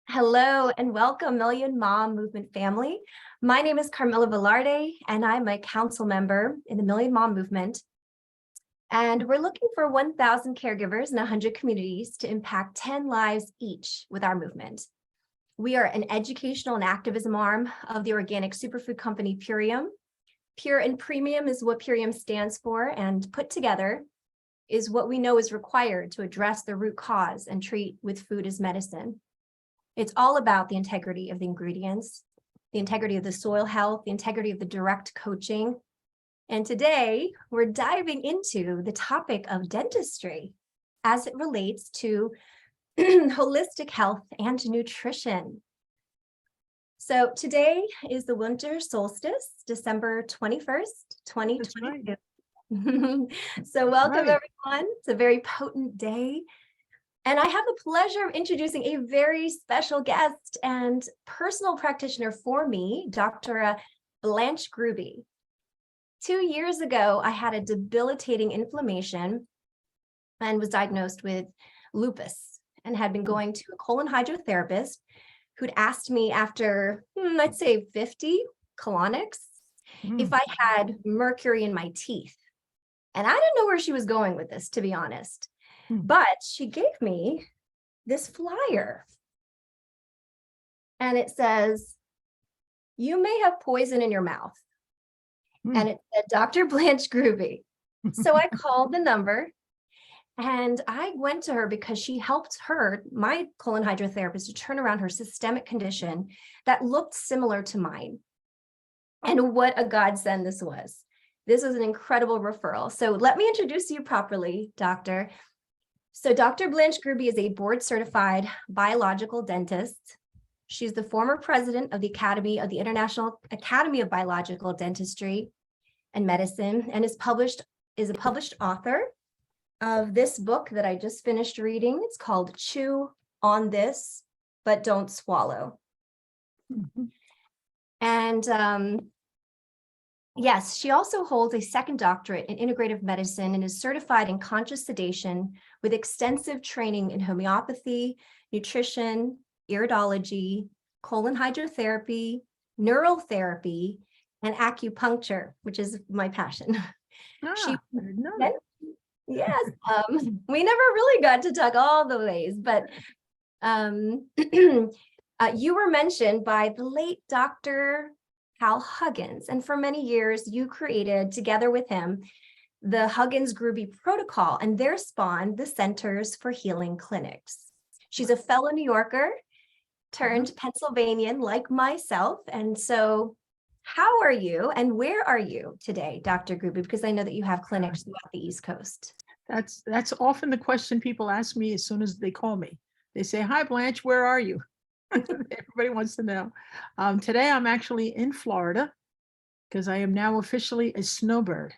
Hello and welcome, Million Mom Movement family. My name is Carmilla Velarde, and I'm a council member in the Million Mom Movement. And we're looking for 1,000 caregivers in 100 communities to impact 10 lives each with our movement. We are an educational and activism arm of the organic superfood company Purium. Pure and premium is what Purium stands for, and put together is what we know is required to address the root cause and treat with food as medicine. It's all about the integrity of the ingredients, the integrity of the soil health, the integrity of the direct coaching. And today we're diving into the topic of dentistry as it relates to holistic health and nutrition. So today is the winter solstice, December 21st, 2022. Right. So welcome, everyone. It's a very potent day. And I have the pleasure of introducing a very special guest and personal practitioner for me, Dr. Blanche Grube. 2 years ago, I had a debilitating inflammation and was diagnosed with lupus and had been going to a colon hydrotherapist who'd asked me after, I'd say 50 colonics, if I had mercury in my teeth. And I didn't know where she was going with this, to be honest. But she gave me this flyer. And it says, "You may have poison in your mouth." And it said, Dr. Blanche Grube. So I called the number and I went to her because she helped my colon hydrotherapist, to turn around her systemic condition that looked similar to mine. And what a godsend this was. This was an incredible referral. So let me introduce you properly, doctor. So Dr. Blanche Grube is a board-certified biological dentist. She's the former president of the International Academy of Biological Dentistry and Medicine, and is a published author of this book that I just finished reading. It's called Chew on This, But Don't Swallow. And yes, she also holds a second doctorate in integrative medicine and is certified in conscious sedation with extensive training in homeopathy, nutrition, iridology, colon hydrotherapy, neural therapy, and acupuncture, which is my passion. Yes, we never really got to talk all the ways, but you were mentioned by the late Dr. Hal Huggins, and for many years you created, together with him, the Huggins-Grube protocol, and there spawned the Centers for Healing Clinics. She's a fellow New Yorker turned Pennsylvanian like myself. And so how are you and where are you today, Dr. Grube? Because I know that you have clinics throughout the East Coast. That's often the question people ask me as soon as they call me. They say, "Hi, Blanche, where are you?" Everybody wants to know. Today I'm actually in Florida because I am now officially a snowbird.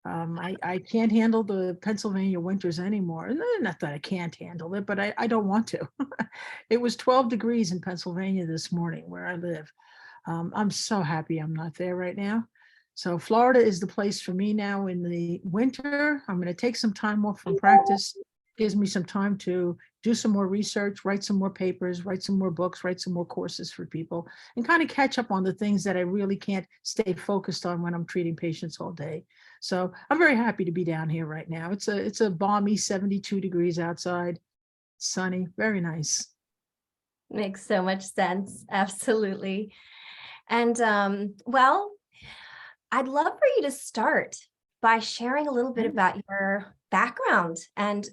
I can't handle the Pennsylvania winters anymore. Not that I can't handle it, but I don't want to. It was 12 degrees in Pennsylvania this morning where I live. I'm so happy I'm not there right now. So Florida is the place for me now in the winter. I'm going to take some time off from practice. Gives me some time to do some more research, write some more papers, write some more books, write some more courses for people, and kind of catch up on the things that I really can't stay focused on when I'm treating patients all day. So I'm very happy to be down here right now. It's a balmy 72 degrees outside, sunny, very nice. Makes so much sense. Absolutely. And well, I'd love for you to start by sharing a little bit about your background. And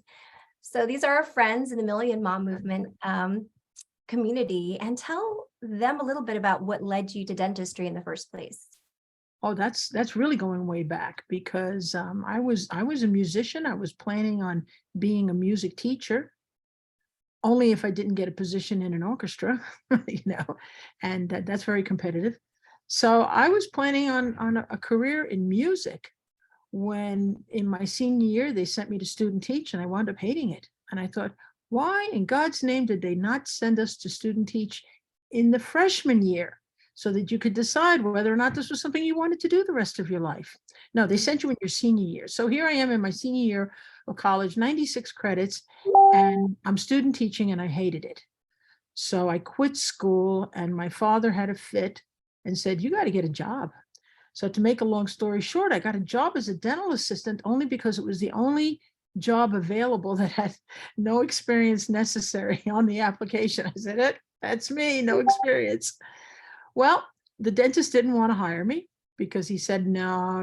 so these are our friends in the Million Mom Movement community, and tell them a little bit about what led you to dentistry in the first place. Oh, that's really going way back, because I was a musician. I was planning on being a music teacher, only if I didn't get a position in an orchestra, and that's very competitive. So I was planning on a career in music, when in my senior year, they sent me to student teach, and I wound up hating it. And I thought, why in God's name did they not send us to student teach in the freshman year so that you could decide whether or not this was something you wanted to do the rest of your life? No, they sent you in your senior year. So here I am in my senior year of college, 96 credits, and I'm student teaching, and I hated it. So I quit school, and my father had a fit and said, you got to get a job. So to make a long story short, I got a job as a dental assistant only because it was the only job available that had no experience necessary on the application. I said, that's me, no experience. Well, the dentist didn't want to hire me because he said, no,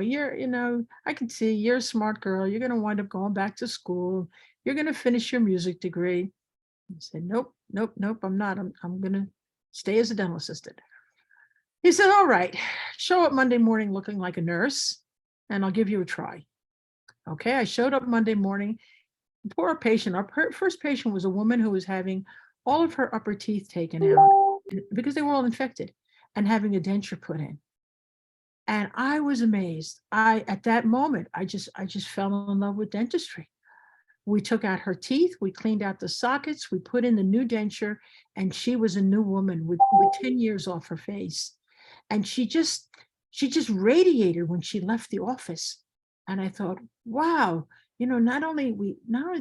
I can see you're a smart girl. You're going to wind up going back to school. You're going to finish your music degree. I said, nope, I'm not. I'm going to stay as a dental assistant. He said, all right, show up Monday morning looking like a nurse, and I'll give you a try. Okay, I showed up Monday morning. Poor patient. Our first patient was a woman who was having all of her upper teeth taken out because they were all infected and having a denture put in. And I was amazed. At that moment, I just fell in love with dentistry. We took out her teeth, we cleaned out the sockets, we put in the new denture, and she was a new woman with 10 years off her face. And she just radiated when she left the office. And I thought, wow, not only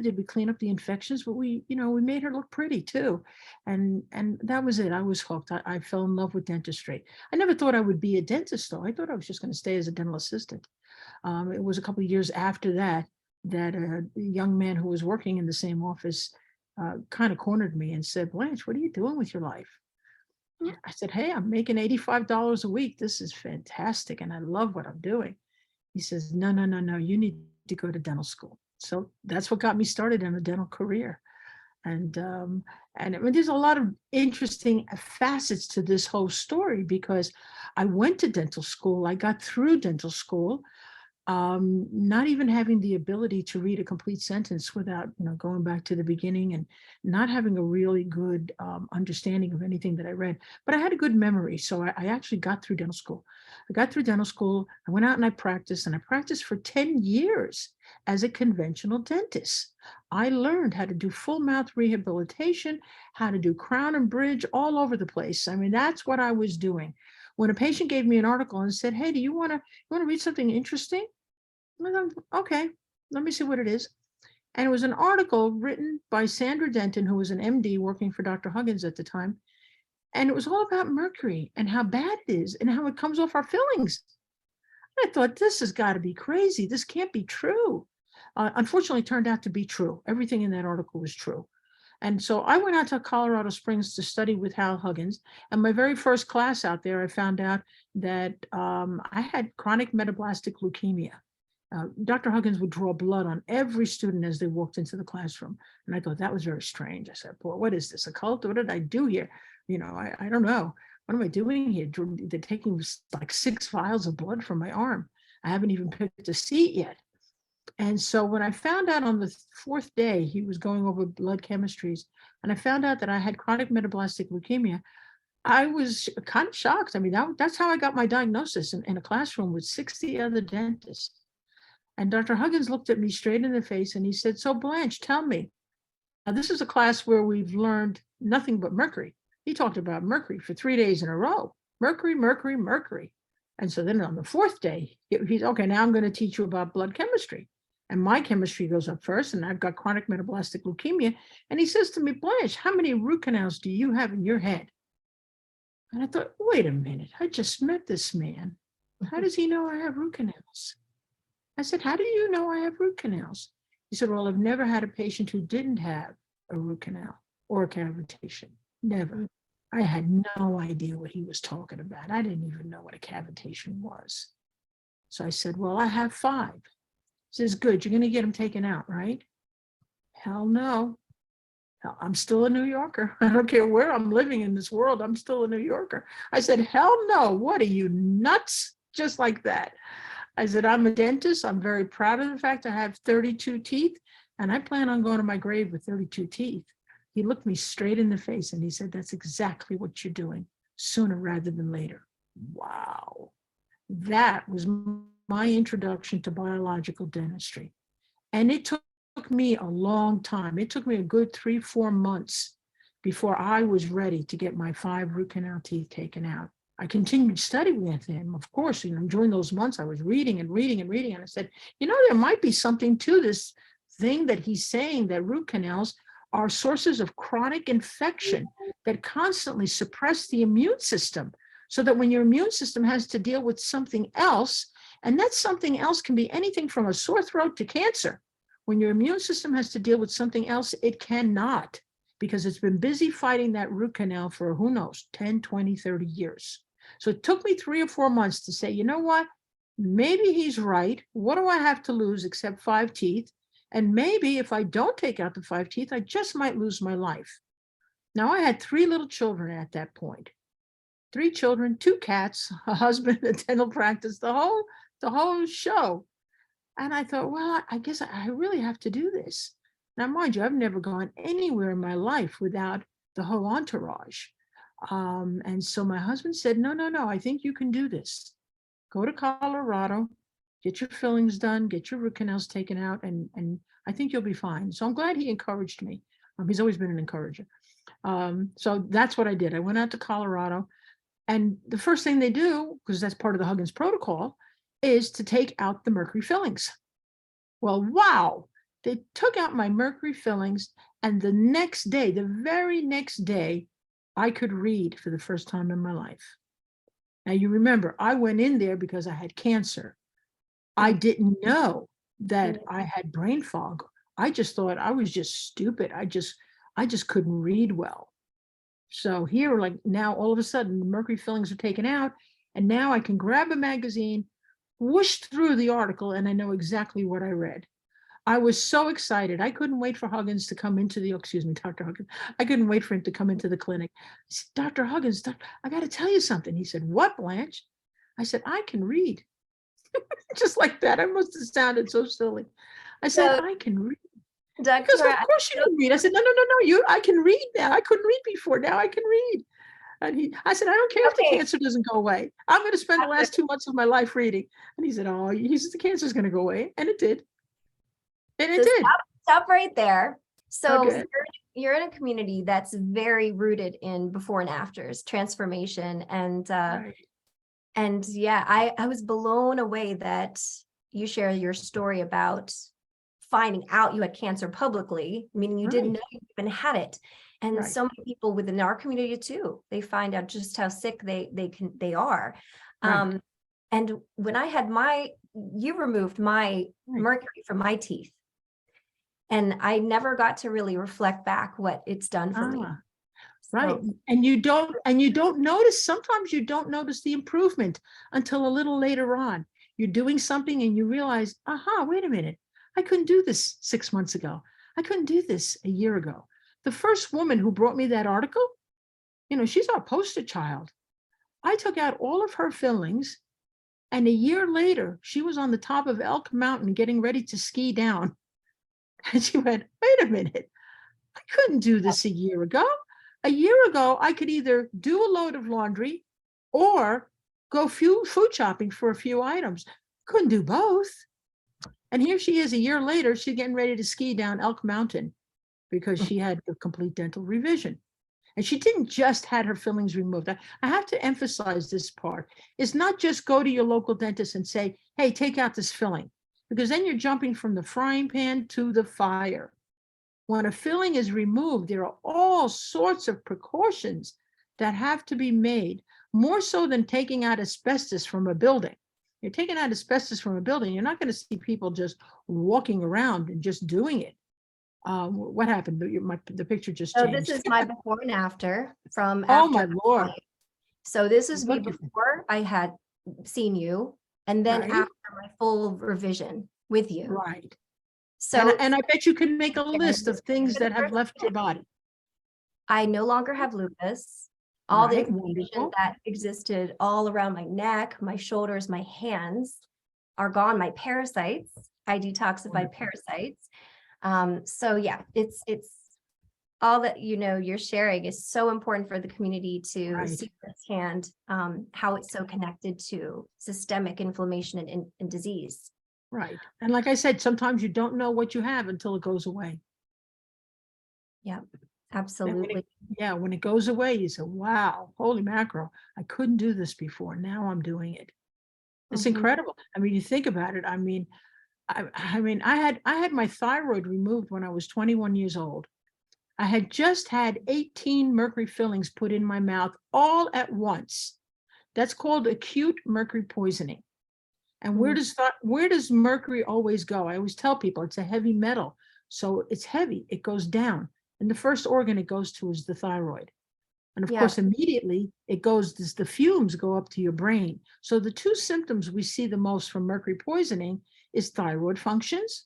did we clean up the infections, but we made her look pretty too. And that was it. I was hooked. I fell in love with dentistry. I never thought I would be a dentist though. I thought I was just going to stay as a dental assistant. It was a couple of years after that a young man who was working in the same office kind of cornered me and said, Blanche, what are you doing with your life? I said, hey, I'm making $85 a week. This is fantastic. And I love what I'm doing. He says, no, you need to go to dental school. So that's what got me started in a dental career. And there's a lot of interesting facets to this whole story because I went to dental school. I got through dental school, not even having the ability to read a complete sentence without going back to the beginning and not having a really good understanding of anything that I read, but I had a good memory. So I actually got through dental school. I went out and I practiced for 10 years as a conventional dentist. I learned how to do full mouth rehabilitation, how to do crown and bridge all over the place. I mean, that's what I was doing. When a patient gave me an article and said, hey, do you want to read something interesting? I thought, okay, let me see what it is. And it was an article written by Sandra Denton, who was an MD working for Dr. Huggins at the time. And it was all about mercury and how bad it is and how it comes off our fillings. And I thought, this has got to be crazy. This can't be true. Unfortunately, it turned out to be true. Everything in that article was true. And so I went out to Colorado Springs to study with Hal Huggins. And my very first class out there, I found out that I had chronic metablastic leukemia. Dr. Huggins would draw blood on every student as they walked into the classroom. And I thought that was very strange. I said, boy, what is this, a cult? What did I do here? I don't know. What am I doing here? They're taking like 6 vials of blood from my arm. I haven't even picked a seat yet. And so when I found out on the 4th day, he was going over blood chemistries, and I found out that I had chronic metablastic leukemia, I was kind of shocked. I mean, that's how I got my diagnosis in a classroom with 60 other dentists. And Dr. Huggins looked at me straight in the face and he said, so Blanche, tell me, now this is a class where we've learned nothing but mercury. He talked about mercury for 3 days in a row. Mercury. And so then on the 4th day, he's okay, now I'm going to teach you about blood chemistry. And my chemistry goes up first, and I've got chronic metablastic leukemia. And he says to me, Blanche, how many root canals do you have in your head? And I thought, wait a minute, I just met this man. How does he know I have root canals? I said, how do you know I have root canals? He said, well, I've never had a patient who didn't have a root canal or a cavitation. Never. I had no idea what he was talking about. I didn't even know what a cavitation was. So I said, well, I have 5. He says, good, you're going to get them taken out, right? Hell no. I'm still a New Yorker. I don't care where I'm living in this world. I'm still a New Yorker. I said, hell no. What are you, nuts? Just like that. I said, I'm a dentist. I'm very proud of the fact I have 32 teeth, and I plan on going to my grave with 32 teeth. He looked me straight in the face and he said, that's exactly what you're doing, sooner rather than later. Wow. That was my introduction to biological dentistry. And it took me a long time. It took me a good 3-4 months before I was ready to get my 5 root canal teeth taken out. I continued studying with him. Of course, during those months, I was reading. And I said, there might be something to this thing that he's saying, that root canals are sources of chronic infection that constantly suppress the immune system, so that when your immune system has to deal with something else, and that something else can be anything from a sore throat to cancer, when your immune system has to deal with something else, it cannot, because it's been busy fighting that root canal for who knows, 10, 20, 30 years. So it took me 3 or 4 months to say, you know what? Maybe he's right. What do I have to lose except 5 teeth? And maybe if I don't take out the 5 teeth, I just might lose my life. Now, I had 3 little children at that point. 3 children, 2 cats, a husband, a dental practice, the whole show. And I thought, well, I guess I really have to do this. Now, mind you, I've never gone anywhere in my life without the whole entourage. And so my husband said, no, I think you can do this. Go to Colorado, get your fillings done, get your root canals taken out, and I think you'll be fine. So I'm glad he encouraged me. He's always been an encourager. So that's what I did. I went out to Colorado, and the first thing they do, because that's part of the Huggins protocol, is to take out the mercury fillings. Well, wow, they took out my mercury fillings, and the next day, the very next day, I could read for the first time in my life. Now, you remember, I went in there because I had cancer. I didn't know that I had brain fog. I just thought I was just stupid. I just couldn't read well. So here, like now, all of a sudden, the mercury fillings are taken out, and now I can grab a magazine, whoosh through the article, and I know exactly what I read. I was so excited. I couldn't wait for Huggins to come into the, excuse me, Dr. Huggins. I couldn't wait for him to come into the clinic. I said, Dr. Huggins, I got to tell you something. He said, what, Blanche? I said, I can read. Just like that. I must have sounded so silly. I said, I can read. Because of course you can read. I said, no, I can read now. I couldn't read before. Now I can read. And I said, I don't care if the cancer doesn't go away. I'm going to spend the last 2 months of my life reading. And he said, oh, the cancer's going to go away. And it did. And it did. Stop right there. So you're in a community that's very rooted in before and afters, transformation. And and yeah, I was blown away that you share your story about finding out you had cancer publicly, meaning you didn't know you even had it. And so many people within our community too, they find out just how sick they are. And when I had you removed my mercury from my teeth, and I never got to really reflect back what it's done for me. Right. And you don't notice, sometimes you don't notice the improvement until a little later on. You're doing something and you realize, wait a minute. I couldn't do this 6 months ago. I couldn't do this a year ago. The first woman who brought me that article, she's our poster child. I took out all of her fillings, and a year later, she was on the top of Elk Mountain getting ready to ski down. And she went, wait a minute, I couldn't do this a year ago. A year ago, I could either do a load of laundry or go food shopping for a few items. Couldn't do both. And here she is a year later, she's getting ready to ski down Elk Mountain because she had a complete dental revision. And she didn't just had her fillings removed. I have to emphasize this part. It's not just go to your local dentist and say, hey, take out this filling, because then you're jumping from the frying pan to the fire. When a filling is removed, there are all sorts of precautions that have to be made, more so than taking out asbestos from a building. You're taking out asbestos from a building, you're not going to see people just walking around and just doing it. What happened? The picture just changed. So this is my before and after from Oh my Lord. So this is me before I had seen you, and then after my full revision with you. Right. So and I bet you can make a list of things that have left your body. I no longer have lupus. All the inflammation that existed all around my neck, my shoulders, my hands are gone. My parasites, I detoxified parasites. So yeah, it's all that you're sharing is so important for the community to see firsthand how it's so connected to systemic inflammation and disease. Right. And like I said, sometimes you don't know what you have until it goes away. Yeah, absolutely. When it goes away, you say, wow, holy mackerel, I couldn't do this before. Now I'm doing it. It's incredible. I mean, you think about it. I had my thyroid removed when I was 21 years old. I had just had 18 mercury fillings put in my mouth all at once. That's called acute mercury poisoning. And where does mercury always go? I always tell people it's a heavy metal. So it's heavy, it goes down. And the first organ it goes to is the thyroid. And of course, immediately it goes, the fumes go up to your brain. So the two symptoms we see the most from mercury poisoning is thyroid functions,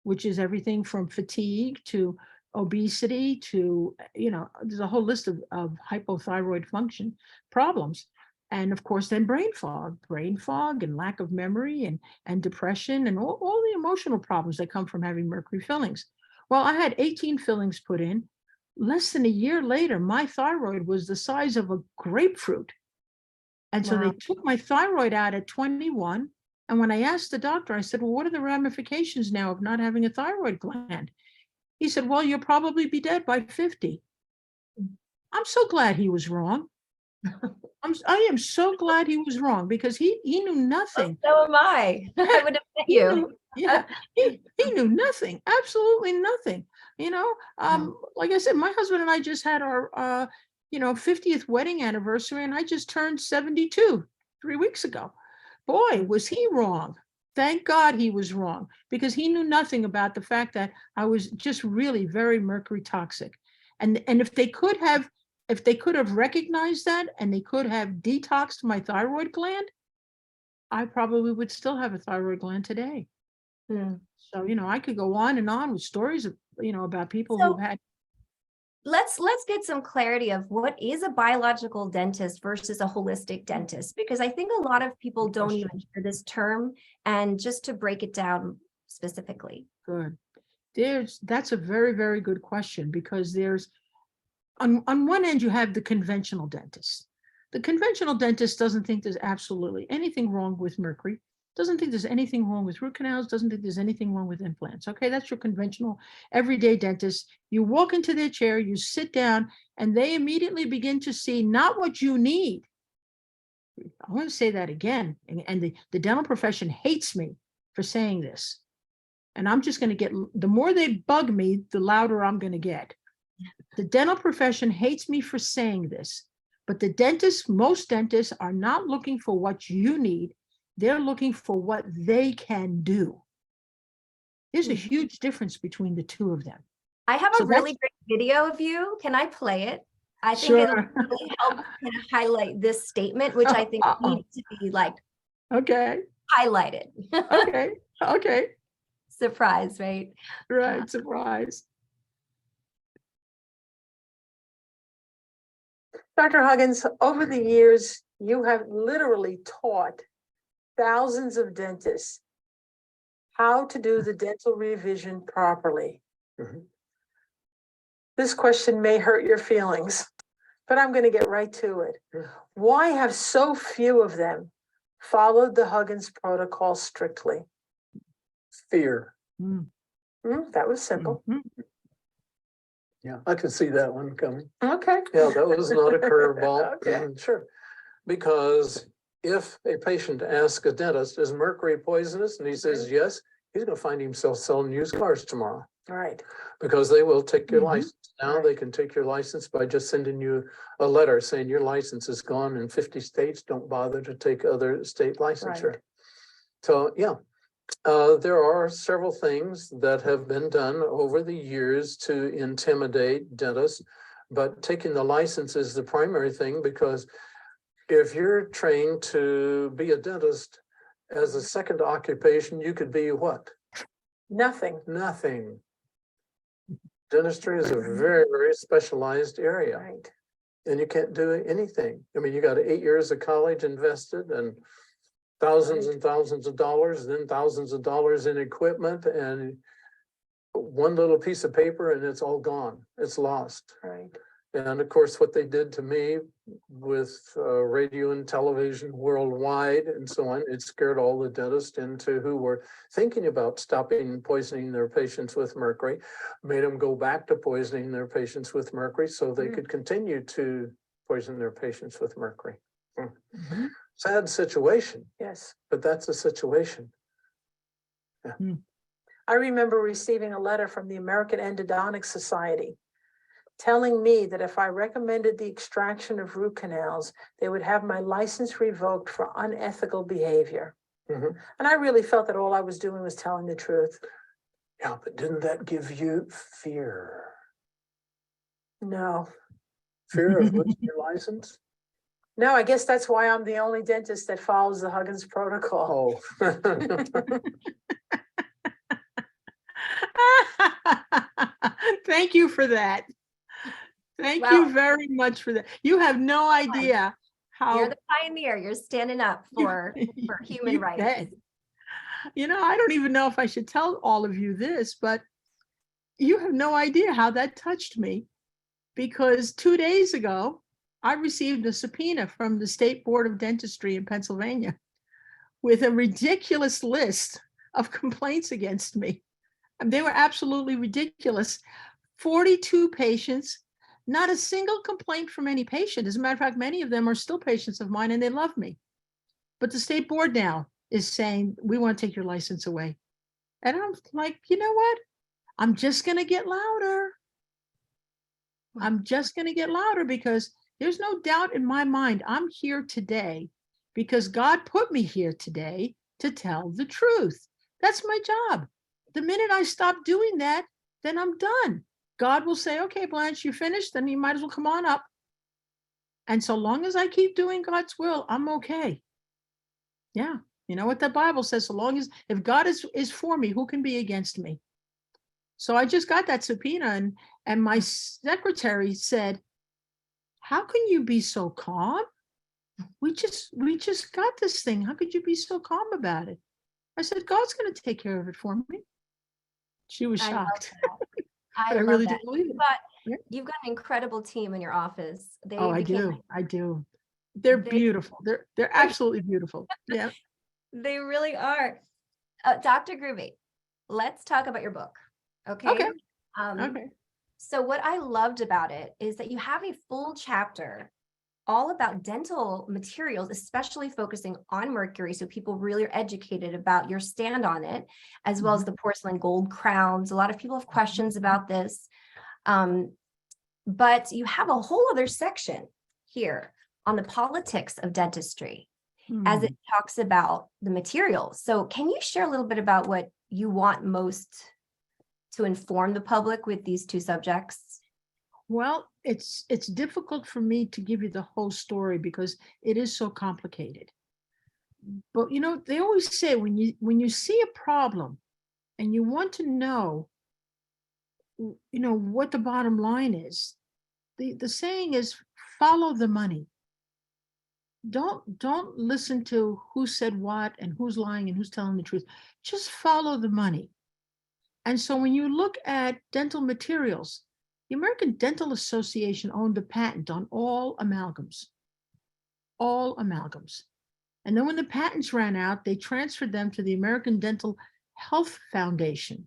which is everything from fatigue to obesity to, there's a whole list of hypothyroid function problems. And of course, then brain fog and lack of memory and depression and all the emotional problems that come from having mercury fillings. Well, I had 18 fillings put in. Less than a year later, my thyroid was the size of a grapefruit. And so they took my thyroid out at 21. And when I asked the doctor, I said, well, what are the ramifications now of not having a thyroid gland? He said, well, you'll probably be dead by 50. I'm so glad he was wrong. I am so glad he was wrong because he knew nothing. So am I. I would have met you. He knew nothing, absolutely nothing. Like I said, my husband and I just had our 50th wedding anniversary, and I just turned 72 3 weeks ago. Boy, was he wrong. Thank God he was wrong, because he knew nothing about the fact that I was just really very mercury toxic. And if they could have recognized that and they could have detoxed my thyroid gland, I probably would still have a thyroid gland today. So, I could go on and on with stories of, about people who've had. Let's get some clarity of what is a biological dentist versus a holistic dentist, because I think a lot of people don't even hear this term, and just to break it down specifically. Good. That's a very, very good question, because there's, on one end, you have the conventional dentist. The conventional dentist doesn't think there's absolutely anything wrong with mercury, doesn't think there's anything wrong with root canals, doesn't think there's anything wrong with implants. Okay, that's your conventional everyday dentist. You walk into their chair, you sit down, and they immediately begin to see not what you need. I want to say that again. And the dental profession hates me for saying this. And I'm just going to get, the more they bug me, the louder I'm going to get. The dental profession hates me for saying this, but most dentists are not looking for what you need. They're looking for what they can do. There's a huge difference between the two of them. I have a really great video of you. Can I play it? I think it'll really help kind of highlight this statement, which I think needs to be highlighted. Okay. Surprise, right? Right, surprise. Dr. Huggins, over the years, you have literally taught thousands of dentists how to do the dental revision properly. This question may hurt your feelings, but I'm going to get right to it. Why have so few of them followed the Huggins protocol strictly? Fear. That was simple. Yeah, I could see that one coming. Okay. Yeah, that was not a curveball. Okay. Sure. Because if a patient asks a dentist, is mercury poisonous? And he says yes, he's going to find himself selling used cars tomorrow. All right. Because they will take your license. Now they can take your license by just sending you a letter saying your license is gone in 50 states. Don't bother to take other state licensure. Right. So, yeah. There are several things that have been done over the years to intimidate dentists, but taking the license is the primary thing, because if you're trained to be a dentist as a second occupation, you could be what? Nothing. Nothing. Dentistry is a very, very specialized area. Right. And you can't do anything. I mean, you got 8 years of college invested and thousands and thousands of dollars, then thousands of dollars in equipment, and one little piece of paper and it's all gone. It's lost. Right. And of course, what they did to me with radio and television worldwide and so on, it scared all the dentists into who were thinking about stopping poisoning their patients with mercury, made them go back to poisoning their patients with mercury so they could continue to poison their patients with mercury. Sad situation. Yes. But that's a situation. I remember receiving a letter from the American Endodontic Society telling me that if I recommended the extraction of root canals, they would have my license revoked for unethical behavior. Mhm. And I really felt that all I was doing was telling the truth. Yeah, but didn't that give you fear? No, Fear of losing your license? no, I guess that's why I'm the only dentist that follows the Huggins protocol. Oh. Thank you for that. Thank Well, you very much for that. You have no idea how you're the pioneer. You're standing up for human you rights. bet. You know, I don't even know if I should tell all of you this, but you have no idea how that touched me, because 2 days ago, I received a subpoena from the State Board of Dentistry in Pennsylvania with a ridiculous list of complaints against me. And they were absolutely ridiculous. 42 patients, not a single complaint from any patient. As a matter of fact, many of them are still patients of mine and they love me. But the state board now is saying, we want to take your license away. And I'm like, you know what? I'm just going to get louder. I'm just going to get louder, because there's no doubt in my mind, I'm here today because God put me here today to tell the truth. That's my job. The minute I stop doing that, then I'm done. God will say, okay, Blanche, you finished, then you might as well come on up. And so long as I keep doing God's will, I'm okay. Yeah. You know what the Bible says, so long as, if God is for me, who can be against me? So I just got that subpoena, and my secretary said, how can you be so calm? We just got this thing. How could you be so calm about it? I said, God's going to take care of it for me. She was I love shocked. that. But I love really that. do believe it. Yeah. You've got an incredible team in your office. They Oh, I became do. They're They- beautiful. They're absolutely beautiful. Yeah. They really are. Dr. Grube, let's talk about your book. Okay. Okay. Um, Okay. So what I loved about it is that you have a full chapter all about dental materials, especially focusing on mercury, so people really are educated about your stand on it, as well as the porcelain gold crowns. A lot of people have questions about this. But you have a whole other section here on the politics of dentistry, as it talks about the materials. So can you share a little bit about what you want most to inform the public with these two subjects? Well, it's difficult for me to give you the whole story because it is so complicated. But you know, they always say when you see a problem and you want to know, you know, what the bottom line is, the saying is follow the money. Don't listen to who said what and who's lying and who's telling the truth. Just follow the money. And so when you look at dental materials, the American Dental Association owned the patent on all amalgams. All amalgams. And then when the patents ran out, they transferred them to the American Dental Health Foundation.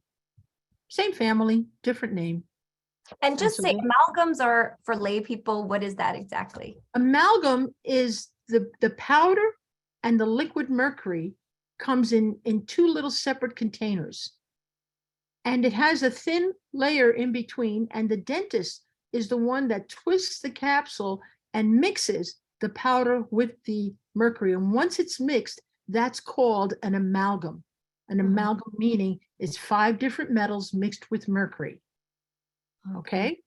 Same family, different name. And just so say they- amalgams are for lay people. What is that exactly? Amalgam is the powder and the liquid mercury comes in two little separate containers. And it has a thin layer in between, and the dentist is the one that twists the capsule and mixes the powder with the mercury. And once it's mixed, that's called an amalgam. An amalgam meaning it's 5 different metals mixed with mercury. Okay?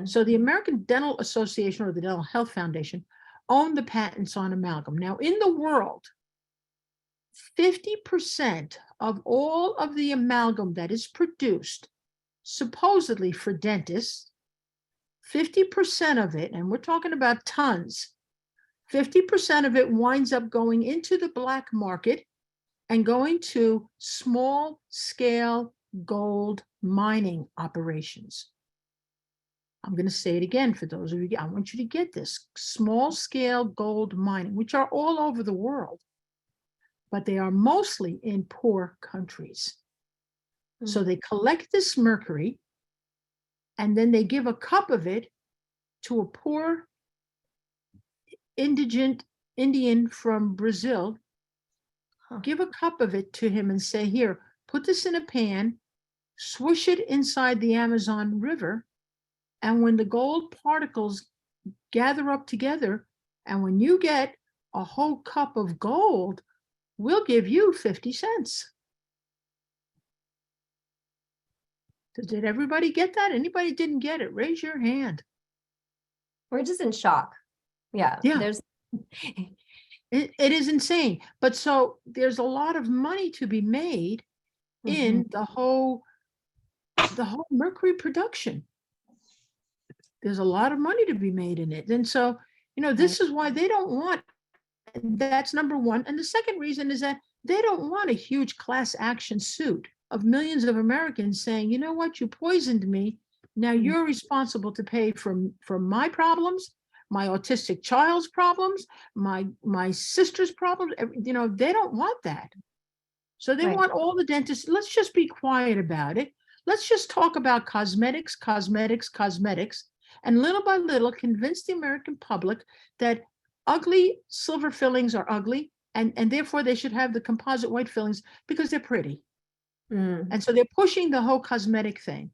So the American Dental Association or the Dental Health Foundation own the patents on amalgam. Now, in the world, 50% of all of the amalgam that is produced, supposedly for dentists, 50% of it, and we're talking about tons, 50% of it winds up going into the black market and going to small scale gold mining operations. I'm going to say it again for those of you, I want you to get this. Small scale gold mining, which are all over the world, but they are mostly in poor countries. So they collect this mercury and then they give a cup of it to a poor indigent Indian from Brazil, give a cup of it to him and say, here, put this in a pan, swish it inside the Amazon River, And when the gold particles gather up together, and when you get a whole cup of gold, we'll give you 50 cents. Did everybody get that? Anybody didn't get it? Raise your hand. We're just in shock. Yeah, Yeah. there's It is insane. But so there's a lot of money to be made in the whole mercury production. There's a lot of money to be made in it. And so, this is why they don't want, that's number one. And the second reason is that they don't want a huge class action suit of millions of Americans saying, you know what, you poisoned me. Now you're responsible to pay for my problems, my autistic child's problems, my sister's problems. They don't want that. So they want all the dentists, let's just be quiet about it. Let's just talk about cosmetics, and little by little convince the American public that ugly silver fillings are ugly, and therefore they should have the composite white fillings because they're pretty. And so they're pushing the whole cosmetic thing.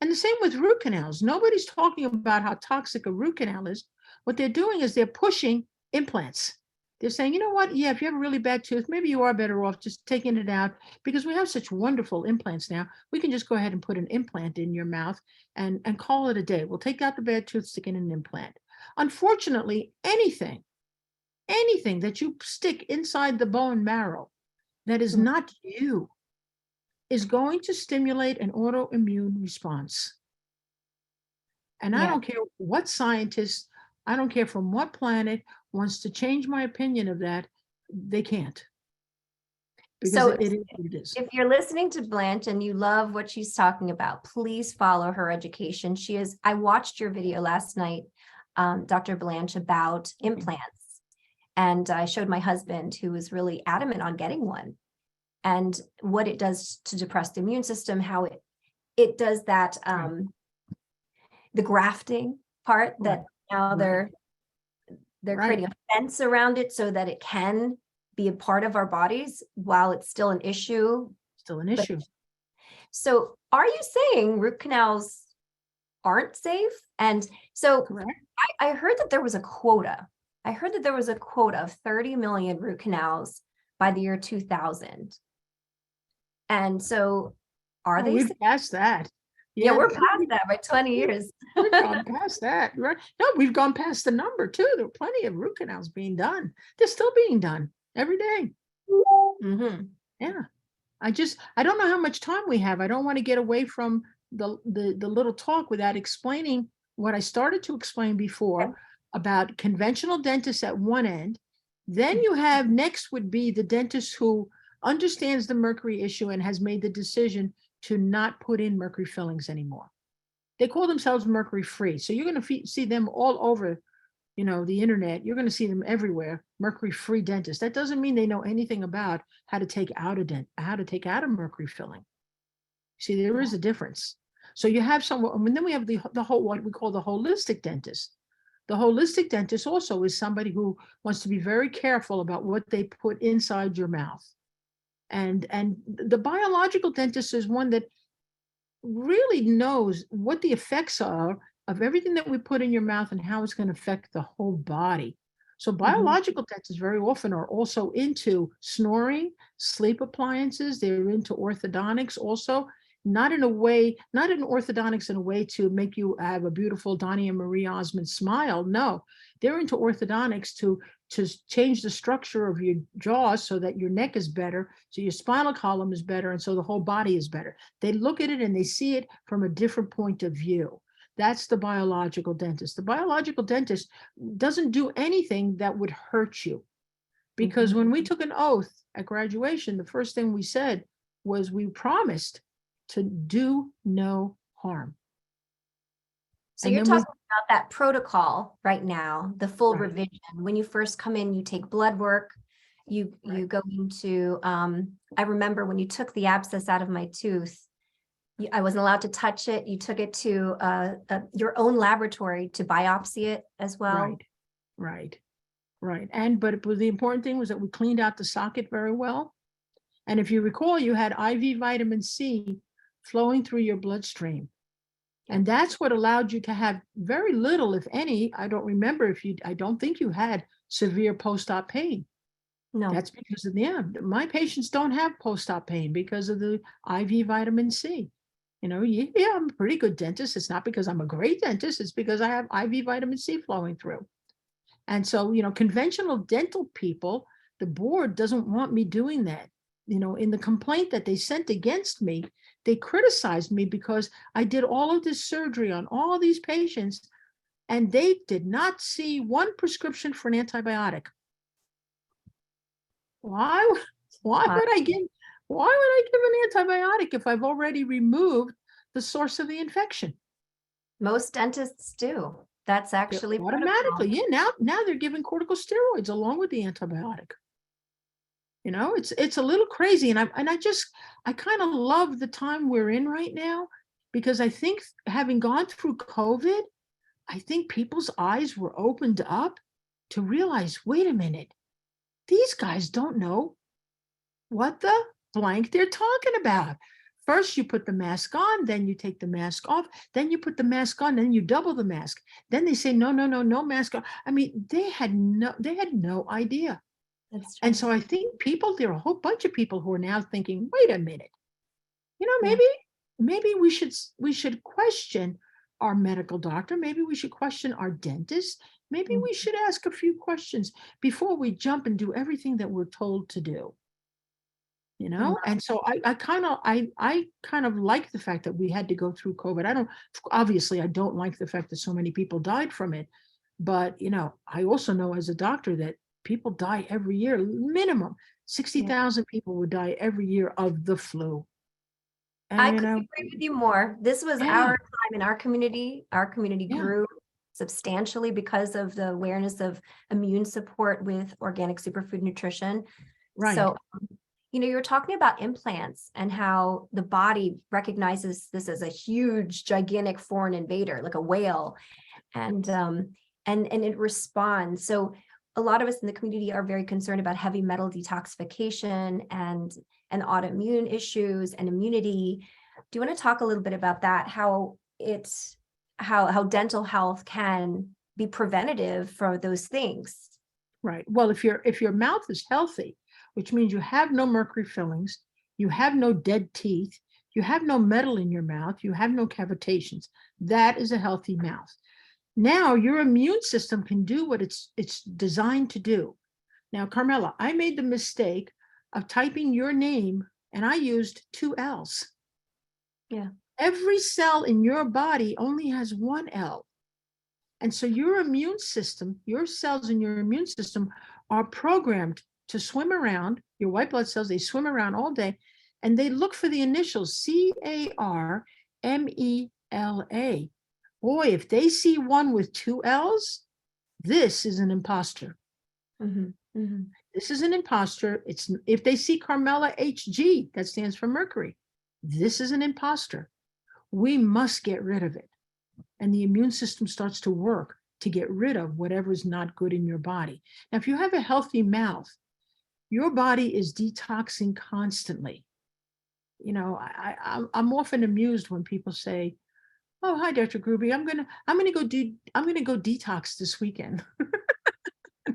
And the same with root canals. Nobody's talking about how toxic a root canal is. What they're doing is they're pushing implants. They're saying, you know what? Yeah, if you have a really bad tooth, maybe you are better off just taking it out, because we have such wonderful implants now. We can just go ahead and put an implant in your mouth and call it a day. We'll take out the bad tooth, stick in an implant. Unfortunately, anything that you stick inside the bone marrow that is not you is going to stimulate an autoimmune response. And I don't care what scientist, I don't care from what planet wants to change my opinion of that, they can't. Because so it is what it is. if you're listening to Blanche and you love what she's talking about, please follow her education. I watched your video last night, Dr. Blanche, about implants. And I showed my husband, who was really adamant on getting one, and what it does to depress the immune system, how it does that, the grafting part that now they're creating a fence around it so that it can be a part of our bodies while it's still an issue. So are you saying root canals aren't safe? And so I heard that there was a quota. I heard that there was a quota of 30 million root canals by the year 2000. And so are they? We've passed that. Yeah, we're past that by 20 years. We've gone past that, right? No, we've gone past the number too. There are plenty of root canals being done. They're still being done every day. Yeah. I don't know how much time we have. I don't want to get away from the little talk without explaining what I started to explain before about conventional dentists at one end. Then you have next would be the dentist who understands the mercury issue and has made the decision to not put in mercury fillings anymore. They call themselves mercury free. So you're going to see them all over, the internet. You're going to see them everywhere, mercury free dentists. That doesn't mean they know anything about how to take out a mercury filling. See, there is a difference. So you have someone, and then we have the whole, what we call the holistic dentist. The holistic dentist also is somebody who wants to be very careful about what they put inside your mouth. And the biological dentist is one that really knows what the effects are of everything that we put in your mouth and how it's going to affect the whole body. So biological dentists very often are also into snoring, sleep appliances. They're into orthodontics also, not in orthodontics in a way to make you have a beautiful Donnie and Marie Osmond smile. No, they're into orthodontics to change the structure of your jaw so that your neck is better, so your spinal column is better, and so the whole body is better. They look at it and they see it from a different point of view. That's the biological dentist. The biological dentist doesn't do anything that would hurt you. Because when we took an oath at graduation, the first thing we said was we promised to do no harm. So you're talking about that protocol right now, the full revision. When you first come in, you take blood work, you go into, I remember when you took the abscess out of my tooth, I wasn't allowed to touch it. You took it to your own laboratory to biopsy it as well. Right. But the important thing was that we cleaned out the socket very well. And if you recall, you had IV vitamin C flowing through your bloodstream. And that's what allowed you to have very little, if any. I don't remember I don't think you had severe post-op pain. No, That's because of my patients don't have post-op pain because of the IV vitamin C. Yeah, I'm a pretty good dentist. It's not because I'm a great dentist. It's because I have IV vitamin C flowing through. And so, conventional dental people, the board doesn't want me doing that. In the complaint that they sent against me, they criticized me because I did all of this surgery on all these patients, and they did not see one prescription for an antibiotic. Why would I give an antibiotic if I've already removed the source of the infection? most dentists do. That's actually Automatically. protocol. Yeah, now they're giving corticosteroids along with the antibiotic. It's a little crazy. And I kind of love the time we're in right now, because I think, having gone through COVID, I think people's eyes were opened up to realize, wait a minute, these guys don't know what the blank they're talking about. First, you put the mask on, then you take the mask off, then you put the mask on, then you double the mask. Then they say, no mask on. I mean, they had no idea. That's And true. so I think there are a whole bunch of people who are now thinking, wait a minute, Yeah. maybe we should question our medical doctor. Maybe we should question our dentist. Maybe we should ask a few questions before we jump and do everything that we're told to do. And so I kind of like the fact that we had to go through COVID. Obviously I don't like the fact that so many people died from it, but I also know as a doctor that people die every year. Minimum 60,000 people would die every year of the flu. And I could agree with you more. This was Yeah. our time in our community. Our community Yeah. grew substantially because of the awareness of immune support with organic superfood nutrition. Right. So, you were talking about implants and how the body recognizes this as a huge, gigantic foreign invader, like a whale, and it responds. So a lot of us in the community are very concerned about heavy metal detoxification and autoimmune issues and immunity. Do you want to talk a little bit about that? How dental health can be preventative for those things? Right. Well, if your mouth is healthy, which means you have no mercury fillings, you have no dead teeth, you have no metal in your mouth, you have no cavitations, that is a healthy mouth. Now your immune system can do what it's designed to do. Now, Carmela, I made the mistake of typing your name and I used 2 L's. Yeah. Every cell in your body only has 1 L. And so your immune system, your cells in your immune system are programmed to swim around. Your white blood cells, they swim around all day and they look for the initials CARMELA. Boy, if they see one with 2 L's, this is an imposter. This is an imposter. If they see Carmela HG, that stands for mercury, this is an imposter. We must get rid of it. And the immune system starts to work to get rid of whatever is not good in your body. Now, if you have a healthy mouth, your body is detoxing constantly. I'm often amused when people say, "Oh, hi, Dr. Grube. I'm gonna go detox this weekend."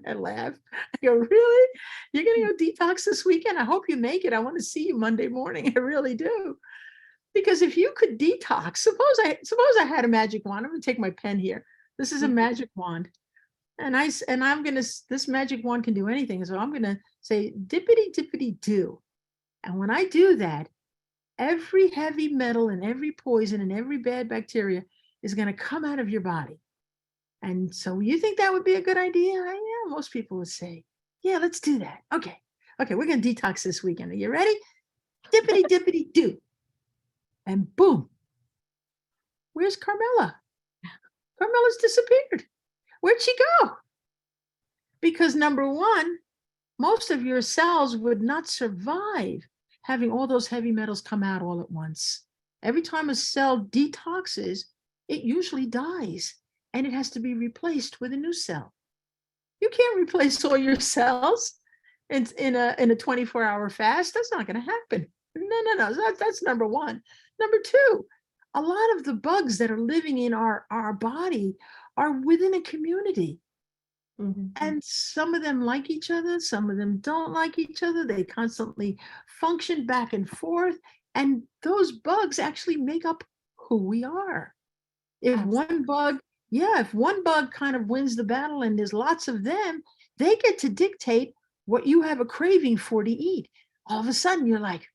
I laugh. I go, "Really? You're gonna go detox this weekend? I hope you make it. I want to see you Monday morning. I really do." Because if you could detox, suppose I had a magic wand. I'm gonna take my pen here. This is a magic wand. And this magic wand can do anything. So I'm gonna say dippity dippity do. And when I do that, every heavy metal and every poison and every bad bacteria is gonna come out of your body. And so you think that would be a good idea? Yeah, most people would say, yeah, let's do that. Okay, we're gonna detox this weekend. Are you ready? Dippity dippity do. And boom. Where's Carmela? Carmela's disappeared. Where'd she go? Because number one, most of your cells would not survive having all those heavy metals come out all at once. Every time a cell detoxes, it usually dies and it has to be replaced with a new cell. You can't replace all your cells in a 24-hour fast. That's not going to happen. No. That's number one. Number two, a lot of the bugs that are living in our body are within a community. Mhm. And some of them like each other, some of them don't like each other. They constantly function back and forth. And those bugs actually make up who we are. If one bug, if one bug kind of wins the battle and there's lots of them, they get to dictate what you have a craving for to eat. All of a sudden, you're like,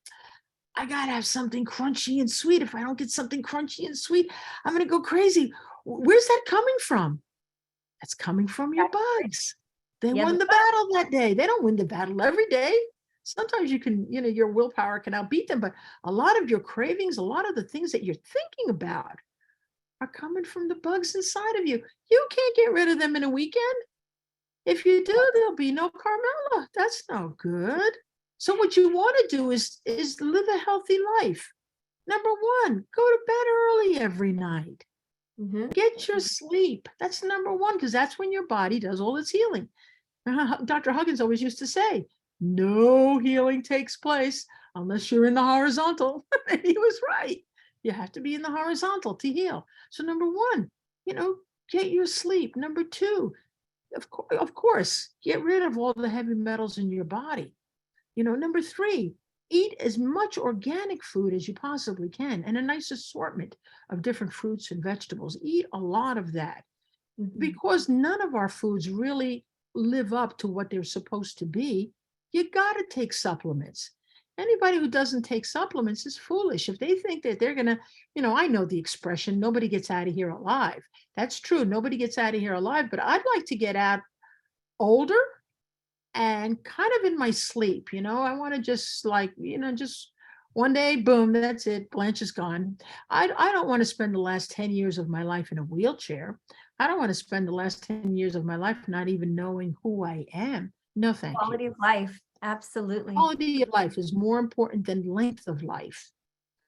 I gotta have something crunchy and sweet. If I don't get something crunchy and sweet, I'm gonna go crazy. Where's that coming from? That's coming from your bugs. They Yeah, won the the battle that day. They don't win the battle every day. Sometimes you can, your willpower can outbeat them, but a lot of your cravings, a lot of the things that you're thinking about are coming from the bugs inside of you. You can't get rid of them in a weekend. If you do, there'll be no Carmela. That's no good. So what you want to do is live a healthy life. Number one, go to bed early every night. Mhm. Get your sleep. That's number one, because that's when your body does all its healing. Dr. Huggins always used to say, no healing takes place unless you're in the horizontal. And he was right. You have to be in the horizontal to heal. So number one, get your sleep. Number two, of course, get rid of all the heavy metals in your body. Number three, eat as much organic food as you possibly can and a nice assortment of different fruits and vegetables. Eat a lot of that, Mhm. because none of our foods really live up to what they're supposed to be. You got to take supplements. Anybody who doesn't take supplements is foolish. If they think that they're going to, I know the expression, nobody gets out of here alive. That's true. Nobody gets out of here alive, but I'd like to get out older and kind of in my sleep. I want to just just one day, boom, that's it. Blanche is gone. I don't want to spend the last 10 years of my life in a wheelchair. I don't want to spend the last 10 years of my life not even knowing who I am. No, thank you. Quality of life. Absolutely. Quality of life is more important than length of life.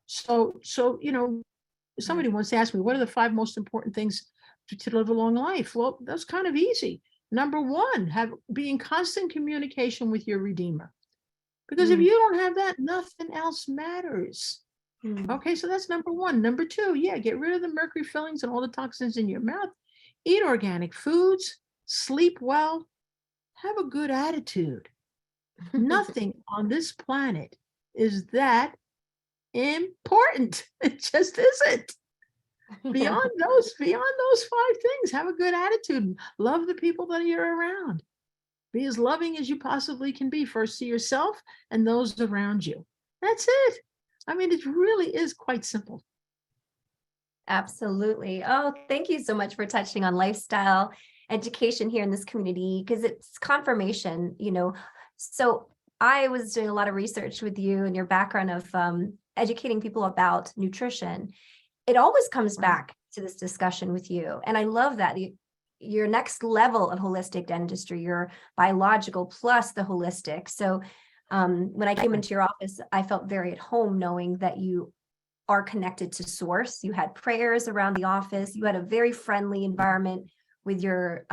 So, somebody once asked me, what are the 5 most important things to live a long life? Well, that's kind of easy. Number one, be in constant communication with your Redeemer. Because if Mm. you don't have that, nothing else matters. Mm. Okay, so that's number one. Number two, get rid of the mercury fillings and all the toxins in your mouth. Eat organic foods, sleep well, have a good attitude. Nothing on this planet is that important. It just isn't. Beyond those 5 things, have a good attitude. Love the people that you're around. Be as loving as you possibly can be, first to yourself and those around you. That's it. I mean, it really is quite simple. Absolutely. Oh, thank you so much for touching on lifestyle education here in this community, because it's confirmation, So I was doing a lot of research with you and your background of educating people about nutrition. It always comes back to this discussion with you. And I love that your next level of holistic dentistry, your biological plus the holistic. So when I came into your office, I felt very at home knowing that you are connected to source. You had prayers around the office. You had a very friendly environment with your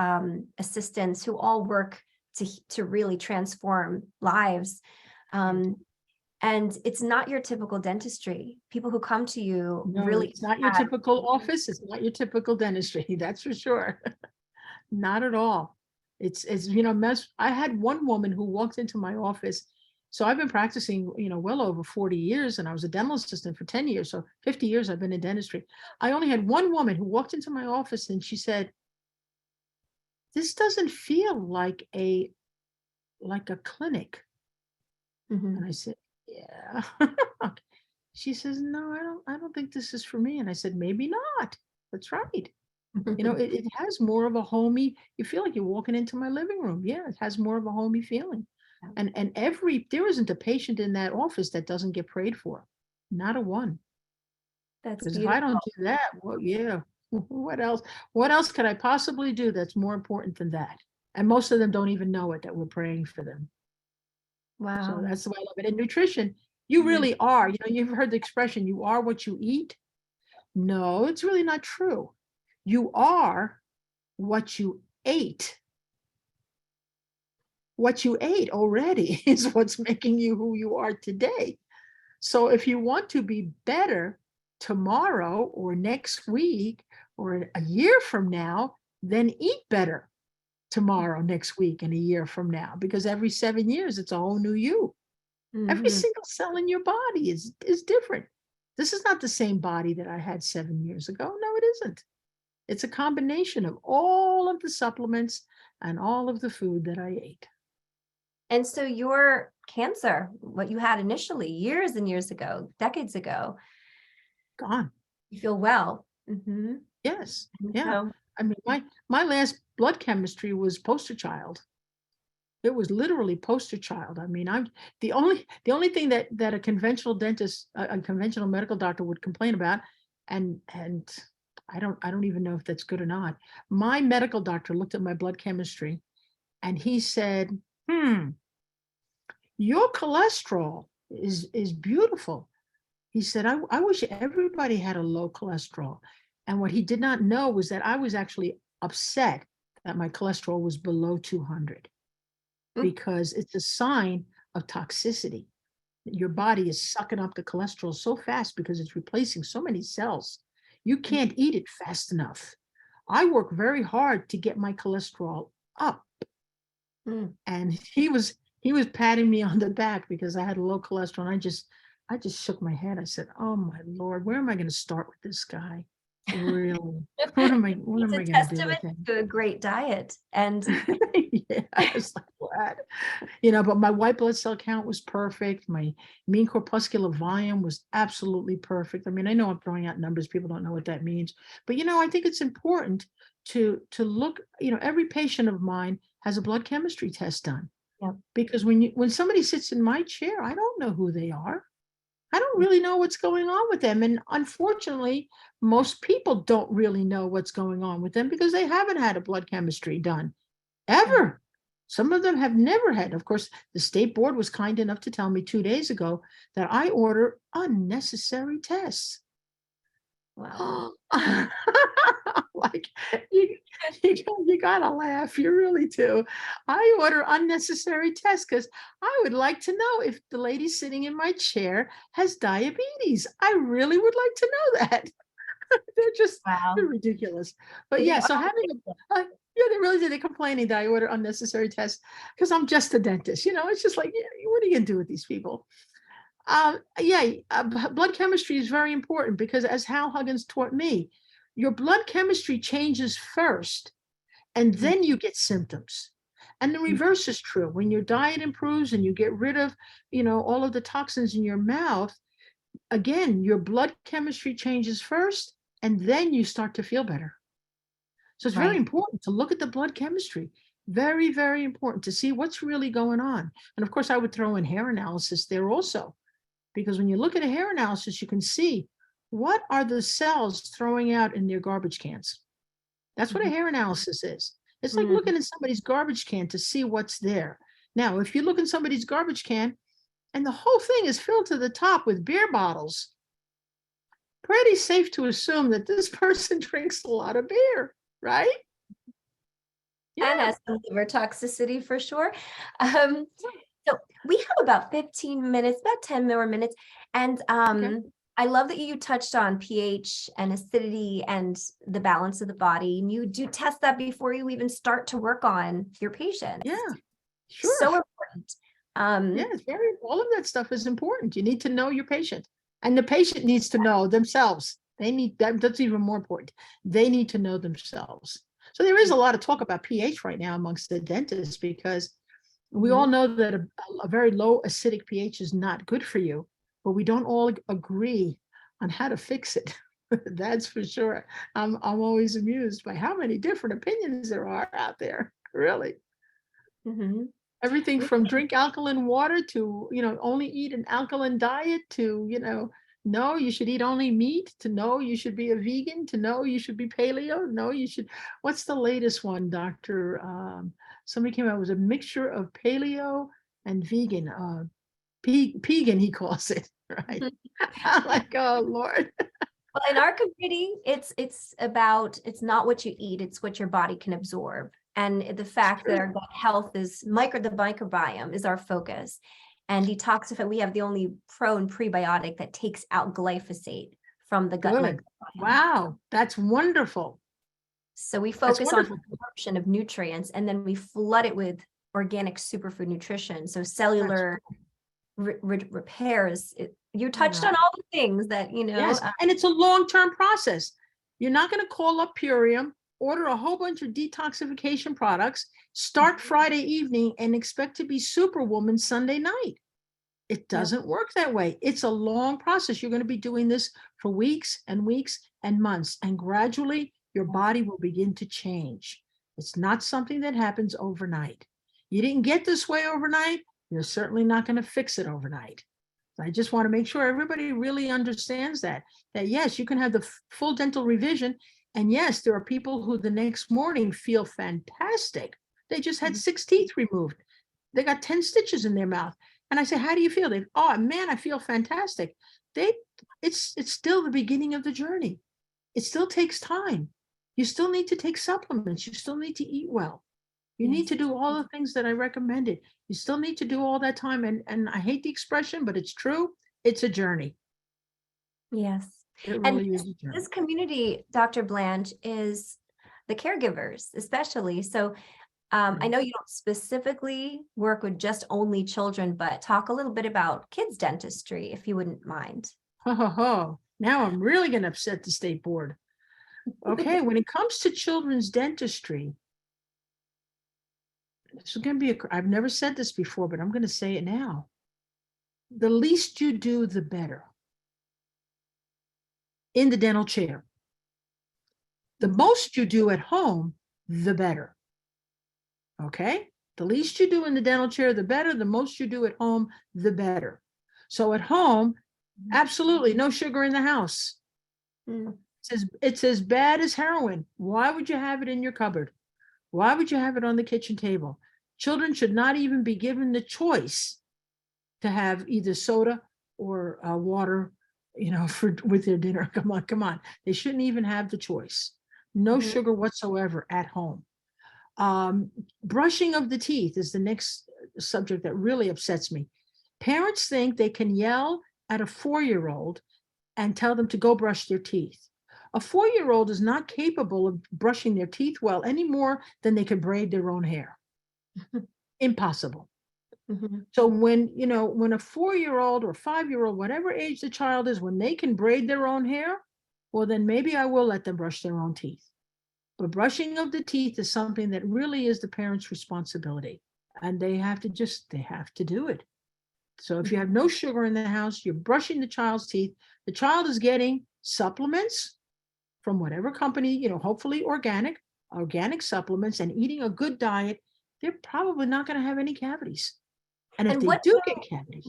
assistants who all work to really transform lives. And it's not your typical dentistry. People who come to you really. It's not your typical office. It's not your typical dentistry. That's for sure. Not at all. It's I had one woman who walked into my office. So I've been practicing, well over 40 years, and I was a dental assistant for 10 years. So 50 years I've been in dentistry. I only had one woman who walked into my office and she said, this doesn't feel like a clinic. Mhm. And I said, yeah. She says, no, I don't think this is for me. And I said, maybe not. That's right. It has more of a homey, you feel like you're walking into my living room. Yeah, it has more of a homey feeling. And there isn't a patient in that office that doesn't get prayed for. Not a one. That's Because if beautiful. I don't do that, well, yeah, what else? What else could I possibly do that's more important than that? And most of them don't even know it, that we're praying for them. So Wow. that's the way I love it. In nutrition, you really are, you've heard the expression, you are what you eat. No, it's really not true. You are what you ate. What you ate already is what's making you who you are today. So if you want to be better tomorrow or next week or a year from now, then eat better tomorrow, next week, and a year from now, because every 7 years, it's a whole new you. Every Mhm. single cell in your body is different. This is not the same body that I had 7 years ago. No, it isn't. It's a combination of all of the supplements and all of the food that I ate. And so your cancer, what you had initially years and years ago, decades ago, Gone. you feel well. Mhm. Yes. And Yeah. so- I mean, my last blood chemistry was poster child. It was literally poster child. I mean, I'm the only thing that a conventional dentist, a conventional medical doctor would complain about, and I don't even know if that's good or not. My medical doctor looked at my blood chemistry and he said, your cholesterol is beautiful. He said, I wish everybody had a low cholesterol. And what he did not know was that I was actually upset that my cholesterol was below 200, because it's a sign of toxicity. Your body is sucking up the cholesterol so fast because it's replacing so many cells. You can't eat it fast enough. I work very hard to get my cholesterol up. Mm. And he was patting me on the back because I had low cholesterol. And I just shook my head. I said, "Oh my Lord, where am I going to start with this guy? Really? What am I It's a going to do with testament him?" to a great diet. And Yeah, I was like, what? But my white blood cell count was perfect. My mean corpuscular volume was absolutely perfect. I mean, I know I'm throwing out numbers. People don't know what that means. But, I think it's important to look, every patient of mine has a blood chemistry test done. Yep. Because when somebody sits in my chair, I don't know who they are. I don't really know what's going on with them. And unfortunately, most people don't really know what's going on with them because they haven't had a blood chemistry done ever. Some of them have never had. Of course, the state board was kind enough to tell me 2 days ago that I order unnecessary tests. wow. Like you gotta laugh. You really do. I order unnecessary tests because I would like to know if the lady sitting in my chair has diabetes. I really would like to know that. They're just Wow. they're ridiculous. But They yeah, so are having yeah, they really did. They're complaining that I order unnecessary tests because I'm just a dentist. It's just like, yeah, what are you gonna do with these people? Blood chemistry is very important because, as Hal Huggins taught me, your blood chemistry changes first, and then you get symptoms. And the reverse is true. When your diet improves and you get rid of, all of the toxins in your mouth, again, your blood chemistry changes first, and then you start to feel better. So it's very Right. important to look at the blood chemistry. Very, very important to see what's really going on. And of course, I would throw in hair analysis there also, because when you look at a hair analysis, you can see what are the cells throwing out in their garbage cans. That's what a hair analysis is. It's like looking in somebody's garbage can to see what's there. Now, if you look in somebody's garbage can and the whole thing is filled to the top with beer bottles, pretty safe to assume that this person drinks a lot of beer, right? And Yeah. has some liver toxicity for sure. So we have about 15 minutes, about 10 more minutes. And Okay. I love that you touched on pH and acidity and the balance of the body. And you do test that before you even start to work on your patients. Yeah, sure. So important. Yeah, it's all of that stuff is important. You need to know your patient, and the patient needs to know themselves. That's even more important. They need to know themselves. So there is a lot of talk about pH right now amongst the dentists, because we all know that a very low acidic pH is not good for you, but we don't all agree on how to fix it. That's for sure. I'm always amused by how many different opinions there are out there, really. Mm-hmm. Everything from drink alkaline water to, only eat an alkaline diet to, no, you should eat only meat, to no, you should be a vegan, to no, you should be paleo. No, you should. What's the latest one, Doctor? Somebody came out with a mixture of paleo and vegan. Pegan, he calls it, right? I'm like, oh Lord. Well, in our community, it's not what you eat, it's what your body can absorb. And the fact that our gut health is the microbiome is our focus. And detoxify, we have the only pro and prebiotic that takes out glyphosate from the gut Good. microbiome. Wow, that's wonderful. So we That's focus on wonderful. absorption of nutrients, and then we flood it with organic superfood nutrition. So cellular repairs. You touched on all the things that, Yes, and it's a long-term process. You're not going to call up Purium, order a whole bunch of detoxification products, start Friday evening, and expect to be Superwoman Sunday night. It doesn't work that way. It's a long process. You're going to be doing this for weeks and weeks and months, and gradually your body will begin to change. It's not something that happens overnight. You didn't get this way overnight. You're certainly not going to fix it overnight. I just want to make sure everybody really understands that yes, you can have the full dental revision. And yes, there are people who the next morning feel fantastic. They just had 6 teeth removed. They got 10 stitches in their mouth. And I say, how do you feel? They, oh man, I feel fantastic. It's still the beginning of the journey. It still takes time. You still need to take supplements. You still need to eat well. You need to do all the things that I recommended. You still need to do all that time. And I hate the expression, but it's true. It's a journey. Yes. It And really is a journey. this community, Dr. Blanche, is the caregivers, especially. So I know you don't specifically work with just only children, but talk a little bit about kids dentistry, if you wouldn't mind. Ho, ho, ho. Now I'm really going to upset the state board. Okay, when it comes to children's dentistry, this is going to be I've never said this before, but I'm going to say it now. The least you do, the better. In the dental chair. The most you do at home, the better. Okay? The least you do in the dental chair, the better. The most you do at home, the better. So at home, absolutely no sugar in the house. It's as bad as heroin. Why would you have it in your cupboard? Why would you have it on the kitchen table? Children should not even be given the choice to have either soda or water, with their dinner. Come on. They shouldn't even have the choice. No sugar whatsoever at home. Brushing of the teeth is the next subject that really upsets me. Parents think they can yell at a 4-year-old and tell them to go brush their teeth. A 4-year-old is not capable of brushing their teeth well any more than they can braid their own hair. Impossible. So when a 4-year-old or 5-year-old, whatever age the child is, when they can braid their own hair, well, then maybe I will let them brush their own teeth. But brushing of the teeth is something that really is the parent's responsibility. And they have to do it. So if you have no sugar in the house, you're brushing the child's teeth. The child is getting supplements from whatever company, hopefully organic supplements, and eating a good diet. They're probably not going to have any cavities. And if they do get cavities,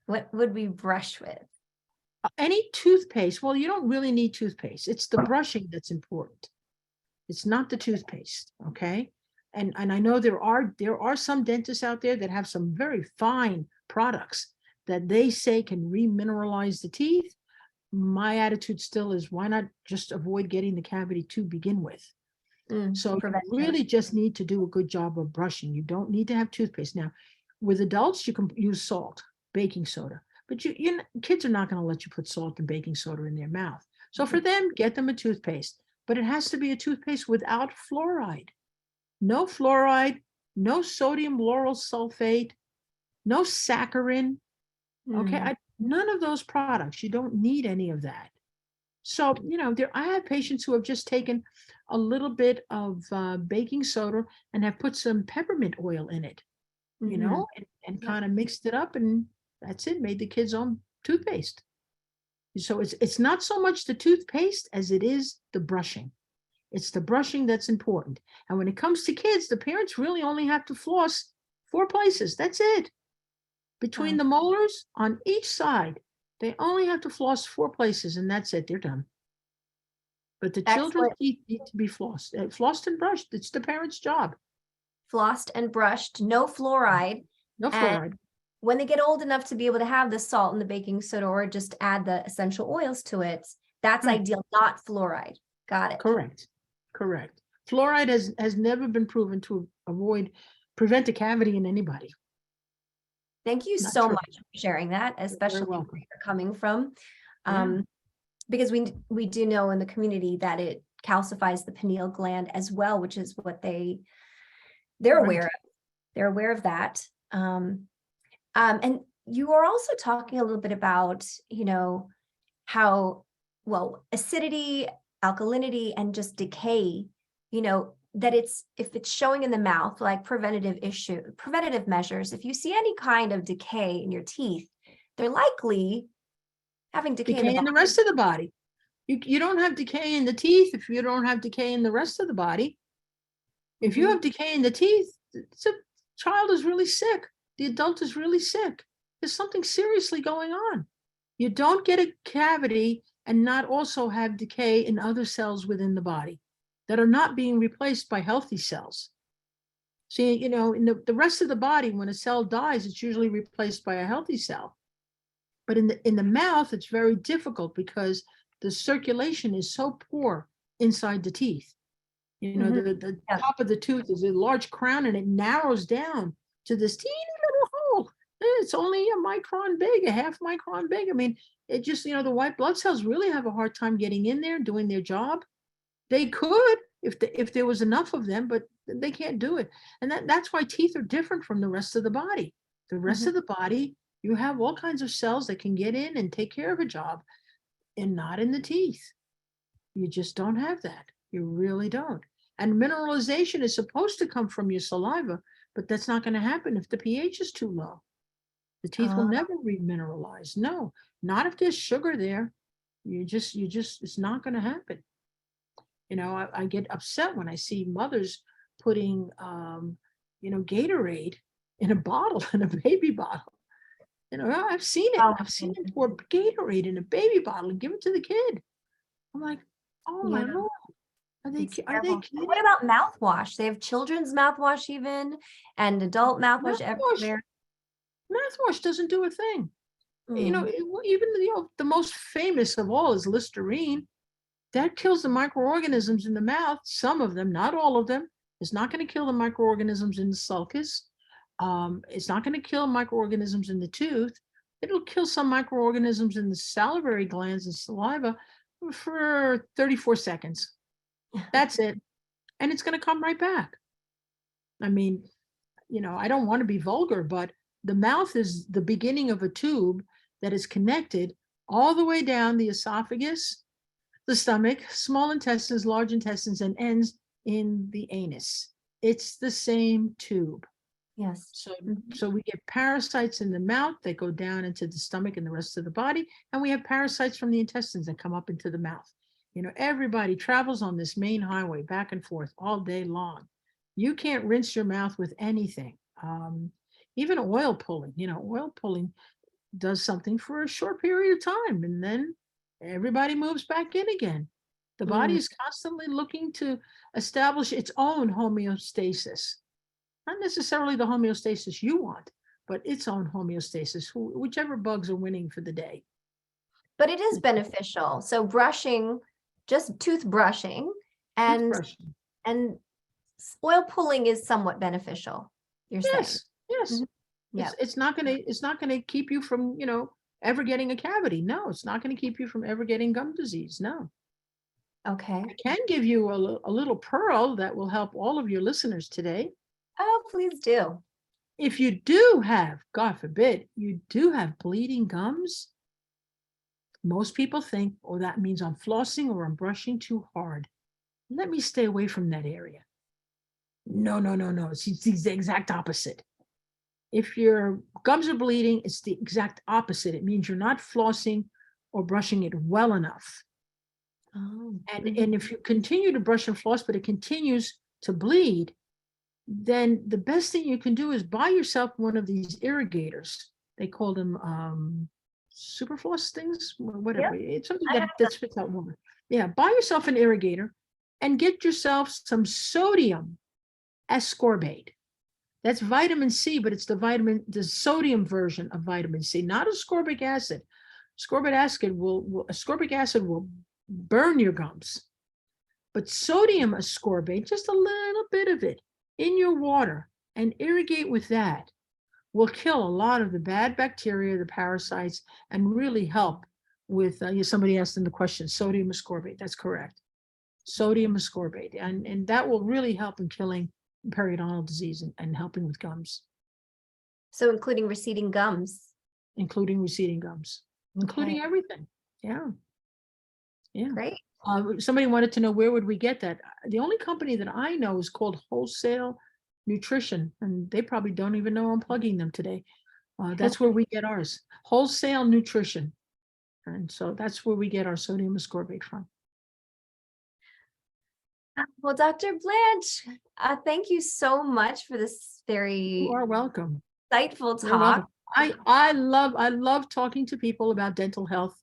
what would we brush with? Any toothpaste. Well, you don't really need toothpaste. It's the brushing that's important. It's not the toothpaste. Okay. And I know there are some dentists out there that have some very fine products that they say can remineralize the teeth. My attitude still is, why not just avoid getting the cavity to begin with? So you really just need to do a good job of brushing. You don't need to have toothpaste. Now, with adults, you can use salt, baking soda, but kids are not going to let you put salt and baking soda in their mouth. So for them, get them a toothpaste, but it has to be a toothpaste without fluoride. No fluoride, no sodium lauryl sulfate, no saccharin. Okay, none of those products. You don't need any of that. So, I have patients who have just taken a little bit of baking soda and have put some peppermint oil in it, and kind of mixed it up, and that's it, made the kids' own toothpaste. So it's not so much the toothpaste as it is the brushing. It's the brushing that's important. And when it comes to kids, the parents really only have to floss 4 places. That's it. Between the molars on each side, they only have to floss 4 places, and that's it. They're done. But the children's teeth need to be flossed and brushed. It's the parent's job. Flossed and brushed, no fluoride. No fluoride. When they get old enough to be able to have the salt and the baking soda, or just add the essential oils to it, that's ideal, not fluoride. Got it. Correct. Fluoride has never been proven to prevent a cavity in anybody. Thank you so much for sharing that, especially where you're coming from. Because we do know in the community that it calcifies the pineal gland as well, which is what they're aware of. They're aware of that. And you are also talking a little bit about, how, well, acidity, alkalinity, and just decay, that if it's showing in the mouth, like preventative measures, if you see any kind of decay in your teeth, they're likely having decay in the rest of the body. You don't have decay in the teeth if you don't have decay in the rest of the body. If you have decay in the teeth, the child is really sick. The adult is really sick. There's something seriously going on. You don't get a cavity and not also have decay in other cells within the body that are not being replaced by healthy cells. See, in the rest of the body, when a cell dies, it's usually replaced by a healthy cell. But in the mouth, it's very difficult because the circulation is so poor inside the teeth. The top of the tooth is a large crown and it narrows down to this teeny little hole. It's only a micron big, a half micron big. I mean, it just, the white blood cells really have a hard time getting in there, doing their job. They could if there was enough of them, but they can't do it. And that's why teeth are different from the rest of the body. The rest of the body, you have all kinds of cells that can get in and take care of a job, and not in the teeth. You just don't have that. You really don't. And mineralization is supposed to come from your saliva, but that's not going to happen if the pH is too low. The teeth will never remineralize. No, not if there's sugar there. It's not going to happen. I get upset when I see mothers putting, Gatorade in a bottle, in a baby bottle. I've seen it. I've seen them pour Gatorade in a baby bottle and give it to the kid. I'm like, oh my Lord. Are they kidding? What about mouthwash? They have children's mouthwash even, and adult mouthwash everywhere. Mouthwash doesn't do a thing. Even the most famous of all is Listerine. That kills the microorganisms in the mouth. Some of them, not all of them. It's not going to kill the microorganisms in the sulcus. It's not going to kill microorganisms in the tooth. It'll kill some microorganisms in the salivary glands and saliva for 34 seconds. That's it. And it's going to come right back. I mean, I don't want to be vulgar, but the mouth is the beginning of a tube that is connected all the way down the esophagus, the stomach, small intestines, large intestines, and ends in the anus. It's the same tube. Yes. So we get parasites in the mouth that go down into the stomach and the rest of the body, and we have parasites from the intestines that come up into the mouth. Everybody travels on this main highway back and forth all day long. You can't rinse your mouth with anything. Even oil pulling, oil pulling does something for a short period of time, and then everybody moves back in again. The body is constantly looking to establish its own homeostasis. Not necessarily the homeostasis you want, but its own homeostasis, whichever bugs are winning for the day. But it is beneficial. So brushing, just tooth brushing and oil pulling is somewhat beneficial. You're saying? Yes. It's not gonna keep you from, ever getting a cavity. No, it's not going to keep you from ever getting gum disease. No. Okay. I can give you a little pearl that will help all of your listeners today. Oh, please do. If you do have, God forbid, you do have bleeding gums, most people think, oh, that means I'm flossing or I'm brushing too hard. Let me stay away from that area. No. It's the exact opposite. If your gums are bleeding, it's the exact opposite. It means you're not flossing or brushing it well enough. And if you continue to brush and floss, but it continues to bleed, then the best thing you can do is buy yourself one of these irrigators. They call them super floss things, whatever. Yep. It's something that spits out water. Yeah, buy yourself an irrigator and get yourself some sodium ascorbate. That's vitamin C, but it's the sodium version of vitamin C, not ascorbic acid. Ascorbic acid will burn your gums. But sodium ascorbate, just a little bit of it in your water and irrigate with that, will kill a lot of the bad bacteria, the parasites, and really help with, somebody asked in the question, sodium ascorbate. That's correct. Sodium ascorbate. And that will really help in killing periodontal disease and helping with gums, So including receding gums. including receding gums, including Okay, everything. Yeah. Yeah. great. Somebody wanted to know where would we get that? The only company that I know is called Wholesale Nutrition, and they probably don't even know I'm plugging them today. That's where we get ours, Wholesale Nutrition. And so that's where we get our sodium ascorbate from. Well, Dr. Blanche, thank you so much for this very You are welcome. insightful You're welcome. talk. I love talking to people about dental health,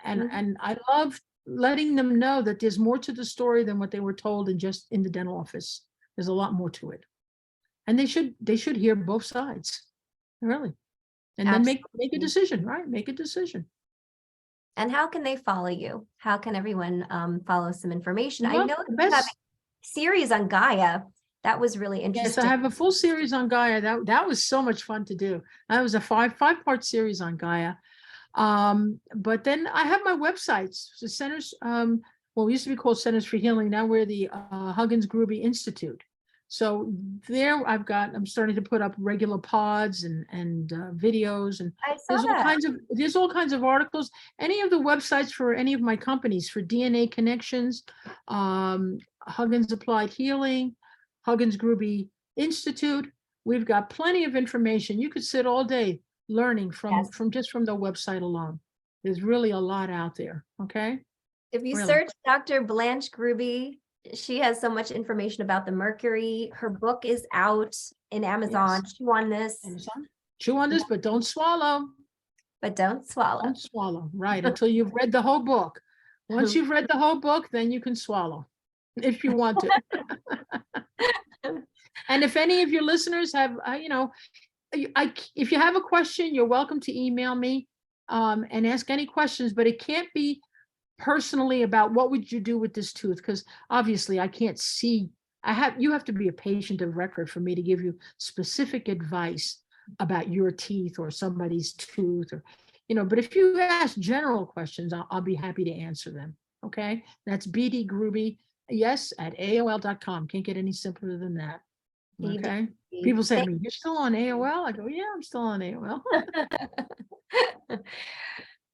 and Mhm. and I love letting them know that there's more to the story than what they were told in the dental office. There's a lot more to it, and they should hear both sides, really, and then make a Absolutely. decision, right? Make a decision. And how can they follow you? How can everyone follow some information? I Well, know the that you have best. a series on Gaia. That was really Yes, I interesting. have a full series on Gaia. That was so much fun to do. That was a five-part series on Gaia. But then I have my websites, the centers, well, we used to be called Centers for Healing. Now we're the Huggins Grube Institute. So there I'm starting to put up regular pods and videos, and I saw there's all that. kinds of articles. Any of the websites for any of my companies, for DNA Connections, Huggins Applied Healing, Huggins Grube Institute, we've got plenty of information. You could sit all day learning Yes. from the website alone. There's really a lot out there. Okay. If you Really. search Dr. Blanche Grube, she has so much information about the mercury. Her book is out in Amazon. Yes. Chew on this, Amazon. Chew on this, but don't swallow. but don't swallow. Don't swallow. Right. Until you've read the whole book. Once you've read the whole book, then you can swallow if you want to. And if any of your listeners have, if you have a question, you're welcome to email me and ask any questions, but it can't be personally about what would you do with this tooth, because obviously I can't see. You have to be a patient of record for me to give you specific advice about your teeth or somebody's tooth, or but if you ask general questions, I'll be happy to answer them. Okay, that's BD Grube, yes, at AOL.com. Can't get any simpler than that. Okay. People say to me, "You're still on AOL?" I go, "Yeah, I'm still on AOL."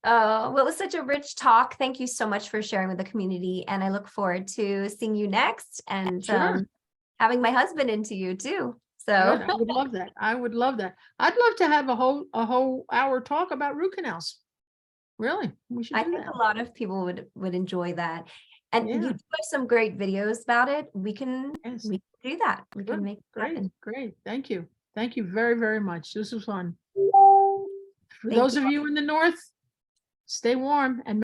Oh, well, it was such a rich talk. Thank you so much for sharing with the community. And I look forward to seeing you next and Sure. having my husband into you too. Good. So I would love that. I would love that. I'd love to have a whole hour talk about root canals. Really, we should I do think that. a lot of people would enjoy that. And Yeah. you do have some great videos about it. We can Yes. do that. We Good. can make it Great. happen. Great. Thank you. Thank you very, very much. This was fun. For Thank those you. of you in the north, stay warm and